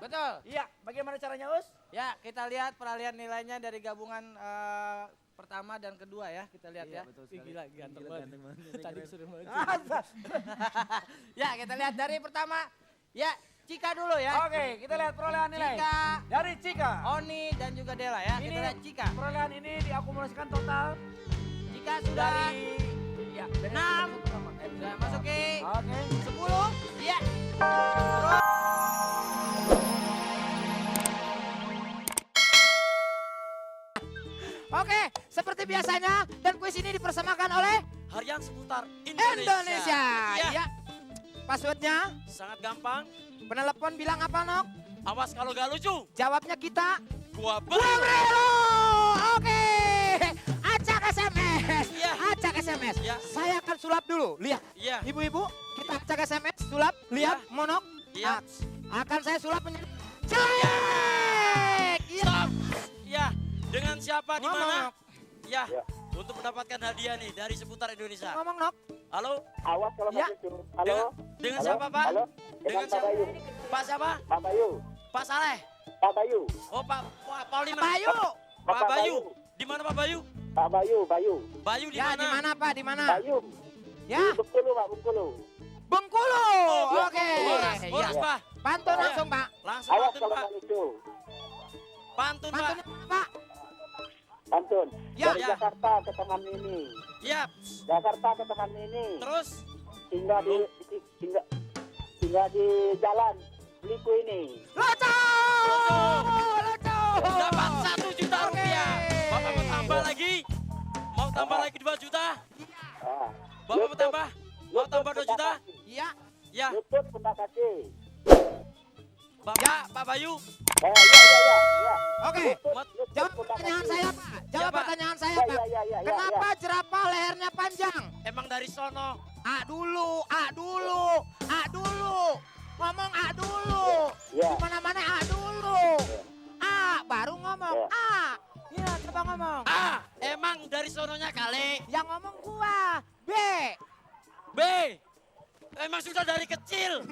Betul. Iya, bagaimana caranya Us? Ya, kita lihat peralihan nilainya dari gabungan pertama dan kedua ya. Kita lihat ya. Betul Ih, sekali. gila, ganteng banget. Tadi sudah banget. Oke, Ya, kita lihat dari pertama. Ya, Cika dulu ya. kita lihat perolehan nilai. Cika, Dari Cika. Oni dan juga Dela ya. Kita lihat Cika. Perolehan ini diakumulasikan total Cika sudah dari ya, dari 6. pertama. Sudah masuki Oke. 10. Ya. Terus. Oke, seperti biasanya dan kuis ini dipersamakan oleh Harian seputar Indonesia. Ya, Ya. Passwordnya, sangat gampang. penelepon bilang apa Nok? Awas kalau gak lucu, Jawabnya kita. gua Bro. beli. Oke. Acak SMS. Iya. Acak SMS. Ya. Saya akan sulap dulu. Lihat. Iya, Ibu-ibu, kita acak SMS, sulap, lihat, monok. iya. Akan saya sulap menjadi jelek. Iya. Stop. Ya, dengan siapa di Ngomong, mana? Nok. Ya, untuk mendapatkan hadiah nih dari seputar Indonesia. Ngomong, Nok. Halo, Awas kalau Ya. masuk dulu. Halo. dengan Halo? siapa Pak? Halo. Dengan Dengan Pak siapa? Bayu. Pak siapa? Pak Bayu. Pak Saleh. Pak Bayu. Oh Pak Paulina. Bayu. Pak Bapak Bayu. Di mana Pak Bayu? Pak Bayu, Bayu. Bayu di Ya, mana? di mana Pak? Di mana? Bayu. Ya, Di Bengkulu, Pak, Bengkulu. Bengkulu. Oh, Oke. Horas, Ya. Horas Pak. Pantun Ya. langsung, Pak. Langsung Awas pantun kalau Pak. nggak lucu. Pantun Pak. Pantunnya mana, Pak? Pantun. Ya. Dari Ya. Jakarta ke Taman Mini. Ya, Jakarta ke Taman Mini. terus Hingga di jalan Liku ini. Lucu. Lucu. dapat 1 juta Oke. rupiah. Bapak mau tambah lagi? Mau tambah lagi 2 juta? Ah. Bapak mau tambah? Mau tambah 2 juta? Iya. Ya, YouTube terima kasih. Bapak, Pak Bayu. Ya. Oke. YouTube Jawab terima pertanyaan kasih. saya, Pak. Jawab Ya, Pak. pertanyaan saya, Ya, Pak. ya. Kenapa jerapah lehernya panjang? Emang dari sono. A dulu, A dulu, A dulu. Ngomong A dulu. Ya. Di mana-mana A dulu. A, baru ngomong Ya. A. Iya, coba ngomong. A, emang dari sononya kali. Yang ngomong gua. B. B, emang sudah dari kecil.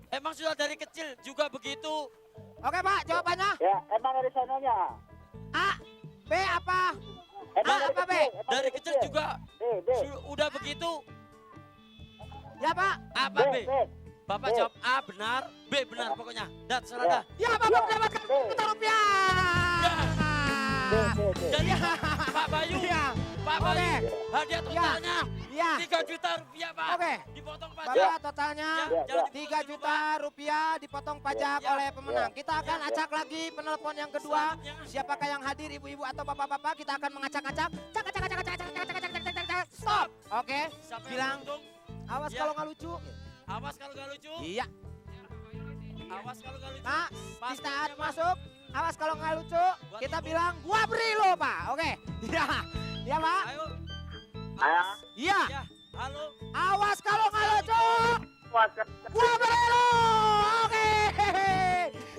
Emang sudah dari kecil juga begitu. Oke, Pak, jawabannya Ya, emang dari sononya. A. B apa? Emang Ah, apa, Be? Emang Dari kecil juga B. udah begitu. Ya, Pak. Apa B? Bapak B. jawab A benar, B benar pokoknya. Dan Ya. serada. Ya, Bapak Ya, mendapatkan B. Rp1 Ya. juta. Jadi Ya. Pak Bayu, Iya. Pak Oke. Bayu, hadiah totalnya Ya. 3 juta rupiah Pak. Oke. Dipotong pajak. Bapak totalnya Ya, Ya, jangan ya. dipotong 3 dulu, juta rupiah dipotong pajak Ya. oleh pemenang. Ya. Kita akan Ya. acak lagi penelpon yang kedua. Selanjutnya. Siapakah yang hadir, ibu-ibu atau bapak-bapak? Kita akan mengacak-acak. Cak, cak, cak, cak, cak, cak, cak, cak, cak, cak, cak. Stop. Oke. Siapa yang Bilang. untung? Awas Ya. kalau nggak lucu. Awas kalau gak lucu. Iya. Awas kalau gak lucu. Nah, Pas di saat punya, Pak. masuk, awas kalau nggak lucu, Buat kita ibu. bilang gua beri lo, Pak. Oke. Iya. Iya, Pak. Ayo. Ayah. Iya. Ya, halo. Awas kalau nggak lucu, Puasa. gua beri lo. Oke.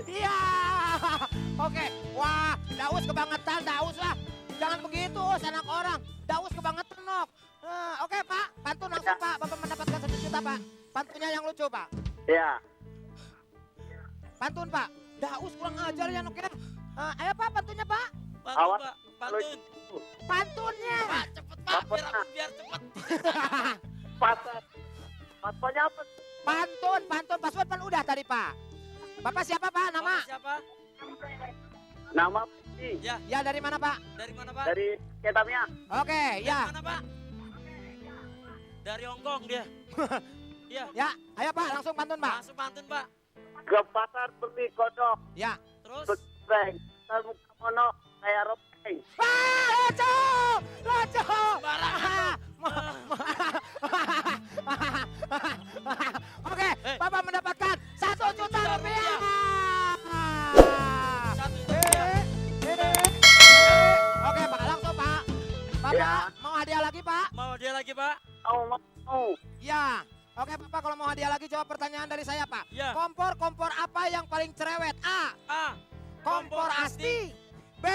Iya. Oke. Wah, Daus kebangetan, Daus lah. Jangan begitu, anak orang. Daus kebangetan, Nok. Oke, Pak. Pantun langsung, Pak. Bapak mendapatkan 1 juta, Pak. Pantunnya yang lucu, Pak. Ya. Pantun, Pak. Daus kurang ajar ya, Nok ya. Ayo, Pak, pantunnya, Pak. Pantun Awas. Pak, pantun. Pantunnya. Pak, cepet Pak, biar cepet. Puasa. Puasanya apa? Pantun, password kan udah tadi, Pak. Bapak siapa, Pak? Nama? Bapak siapa? Nama Putri. Ya, Ya, dari mana, Pak? dari mana Pak? Dari Ketamia. Oke, Dari ya. mana Pak? Dari Hongkong dia. Iya, Ya, ayo, Pak, langsung pantun, Pak. langsung pantun Pak. Ke pasar beli kodok. Ya. Terus, Beng. Muka mono kayak ropeng. Pak, lucu! Lucu! sembarangan. Oke, Bapak mendapatkan 1 juta rupiah. 1 juta rupiah. Oke, Pak, langsung, Pak. Bapak Ya. mau hadiah lagi, Pak? Mau dia lagi Pak? Mau. Ya. Oke, Bapak, kalau mau hadiah lagi jawab pertanyaan dari saya, Pak. Ya. Kompor apa yang paling cerewet? A. A. Kompor asti. B.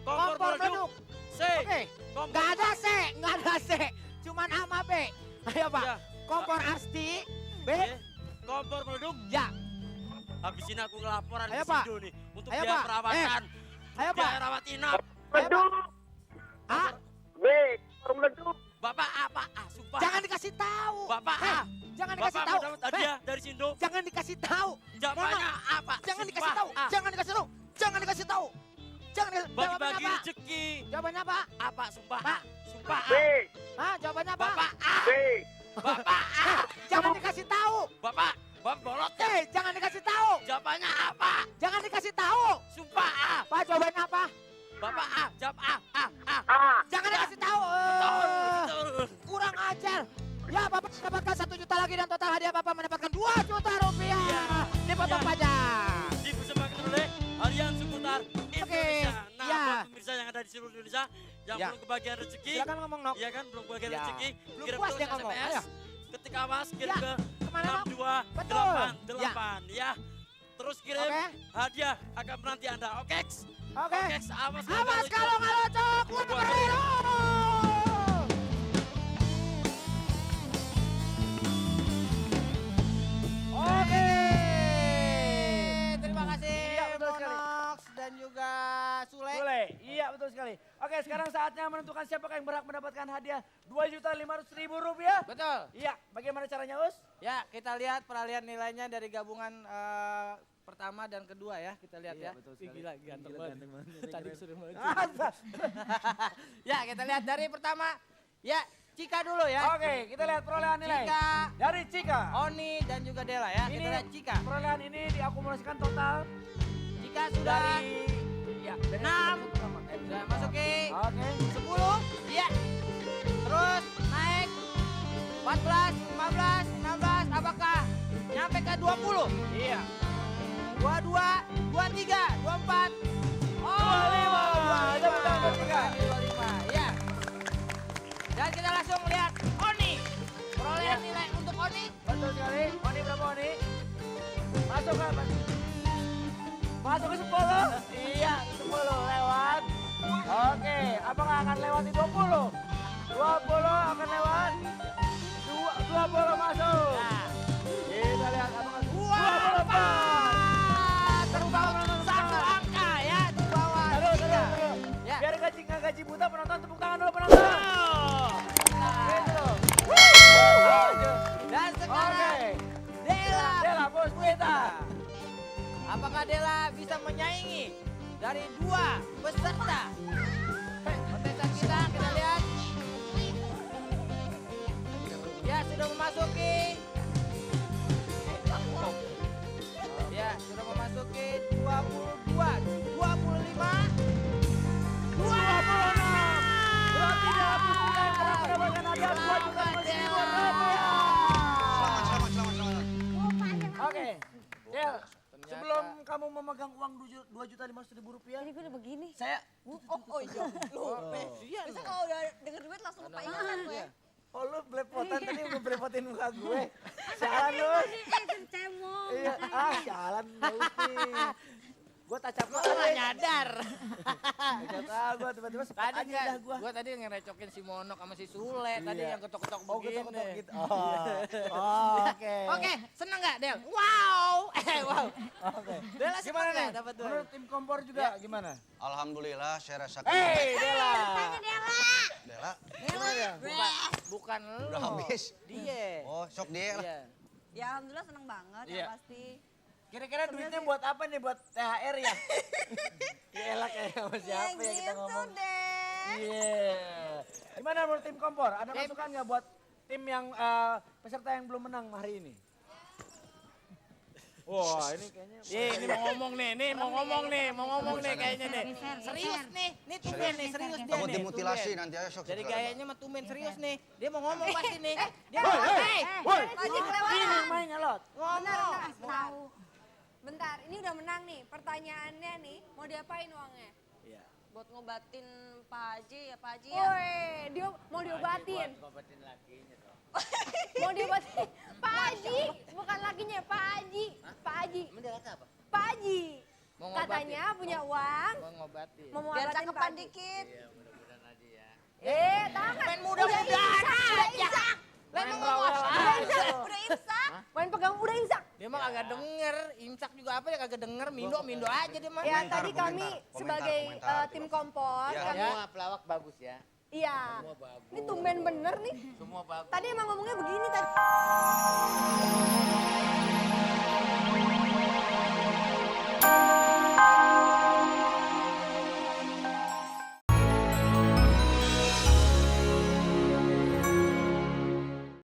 Kompor Kompor meleduk. meleduk. C. Oke. Kompor Nggak ada C, nggak ada C. Cuman A sama B. Ayo, Pak. Ya. Kompor asti. B. B. Kompor meleduk. Ya. Habis ini aku ngelaporan Ayo, ke Pak. Sindo nih. Untuk Ayo, biaya Pak. perawatan. Ayo, Pak. Biaya rawat inap. Meleduk. Ah, B. Motor meleduk. Bapak apa? Sumpah. jangan dikasih tahu. Bapak Hei, jangan dikasih Bapak tahu. mendapat hadiah dari Sindo. Jangan dikasih tahu. Jawabannya apa? Jangan Sumpah, dikasih tahu. A. Jangan dikasih tahu. Jangan dikasih tahu. Jangan dikasih tahu. Jawabannya Bagi-bagi apa? rezeki. Jawabannya apa? Apa? Sumpah. Pak. Sumpah. B. Hah, jawabannya apa? Bapak A. B. Bapak A. Jangan dikasih tahu. Bapak bolot ya. Hei, jangan dikasih tahu. Jawabannya apa? Jangan dikasih tahu. Sumpah A. Pak, jawabannya apa? Bapak A. Jawab A. A. Jangan dikasih tahu. Betul. Kurang ajar. Ya, Bapak mendapatkan 1 juta lagi dan total hadiah Bapak mendapatkan 2 juta rupiah. Iya. Dipotong pajak. Dipersembahkan oleh Harian Seputar Indonesia. Nah, ya. buat pemirsa yang ada di seluruh Indonesia yang Ya. belum kebagian rezeki, Silakan ngomong, Nok. iya kan belum kebagian Ya. rezeki, Belum kirim puas terus dia ngomong. SMS. Ayo. Ketika awas kirim Ya. ke Kemana, Nok? 6288 ya. Terus kirim Oke. hadiah akan menanti Anda. Oke. Oke. Oke, awas Awas kalau nggak cocok. Gua Wah, Oke. Terima kasih Iya, betul sekali. Monox dan juga Sule. Boleh, iya betul sekali. Oke, sekarang saatnya menentukan siapakah yang berhak mendapatkan hadiah Rp2.500.000. Betul. Iya, bagaimana caranya, Us? Ya, kita lihat peralihan nilainya dari gabungan pertama dan kedua ya. Kita lihat Iya, ya. betul Ih, sekali. gila, ganteng banget. Tadi suruh banget. Apa? Ya, kita lihat dari pertama. Ya, Cika dulu ya. Oke, kita lihat perolehan nilai. Cika, Dari Cika. Oni dan juga Dela ya. Ini Kita lihat Cika. perolehan ini diakumulasikan total Cika sudah dari ya, dari 6. yang Sudah masuki Oke. 10. Iya. Terus naik 14, 15, 16. Apakah nyampe ke 20? Iya. 22, 23, 24. Oh, 25. Tepuk tangan buat Cika. 25. Ya. Dan kita langsung lihat Oni. Perolehan Ya. nilai untuk Oni. Betul sekali. Oni berapa Oni? Masuk ke Masuk ke 10? Iya, 10 lewat. Oke, apakah akan lewati 20? 20 akan lewat. 20 masuk. Nah, Kita lihat apakah 24. Terbang satu angka ya di bawah. Terus, Cika. terus, terus. Ya. Biar nggak gaji buta penonton, tepuk tangan dulu penonton. Gitu. Dan sekarang Oke. Dela. Dela, bos kita. Apakah Dela bisa menyaingi dari 2 peserta? Kontestan kita lihat. Ya, sudah memasuki. Ya, sudah memasuki 22, 25, 26. Berarti Dela Puspa yang berhak mendapatkan hadiah Rp2.500.000. Oke. Del, sebelum kamu memegang uang Rp2.500.000, Jadi gue udah begini. saya Oh iya, lupa. Biasa kalau udah denger duit langsung lupa ingatan gue. oh lu belepotan tadi udah belepotin muka gue. Sialan lu. Cemong. Iya, sialan Uti. Gue tacap Gua nggak nyadar. Gak tau gue tiba-tiba sempat Tadi aja dah gue. gua tadi ngerecokin si Monok sama si Sule tadi Iya. yang ketok-ketok Oh begini. ketok-ketok gitu. Oh, oke. Oke, seneng nggak Del? Wow, wow. Oke. Dela Gimana seneng nih? nggak dapat dua? Menurut tim kompor juga gimana? Alhamdulillah saya rasakan. Hei Dela. Dela, Gimana ya? Bukan lu. udah habis. Dia. Oh, sok dia lah. Iya. Ya alhamdulillah seneng banget Iya. ya pasti. Kira-kira duitnya buat apa nih? Buat THR ya? Ya elah kayak sama siapa ya kita ngomong. deh. Iya. Gimana menurut tim kompor? Ada Tim- masukan nggak buat tim yang peserta yang belum menang hari ini? Wah ini kayaknya. Ini mau ngomong nih, mau ngomong nih kayaknya nih. Serius nih tumben nih, serius dia Takut nih. dimutilasi tumben. nanti aja sok. Jadi sok. gayanya mah tumben serius nih. Dia mau ngomong pasti nih. Dia Woi, mau hei, woi. Lagi kelewatan. Ini yang main nyelot. Bentar, tahu. Bentar, ini udah menang nih. Pertanyaannya nih, mau diapain uangnya? Iya. Buat ngobatin Pak Haji ya, Pak Haji ya. Woi, dia mau diobatin. Mau diobatin Pak Haji, bukan lakinya Pak Haji. Pak Haji. Emang dia kata apa? Pak Haji. Mau ngobatin. Katanya punya uang, Mau ngobatin. mau ngobatin Pak Haji. Dikit. Iya, mudah-mudahan aja ya. Tangan. Main mudah-mudahan Udah aja. imsak. Lah emang Main ngomong rawel apa? aja. Udah imsak. Main pegang udah imsak. Dia mah kagak denger. Imsak juga apa ya kagak denger. Mindo aja dia mah. Ya, Komentar, tadi kami komentar, sebagai komentar. tim kompor, Iya. kami, Semua pelawak bagus ya. iya. Semua bagus. Ini tumben bener nih. Semua bagus. Tadi emang ngomongnya begini tadi. Komentar.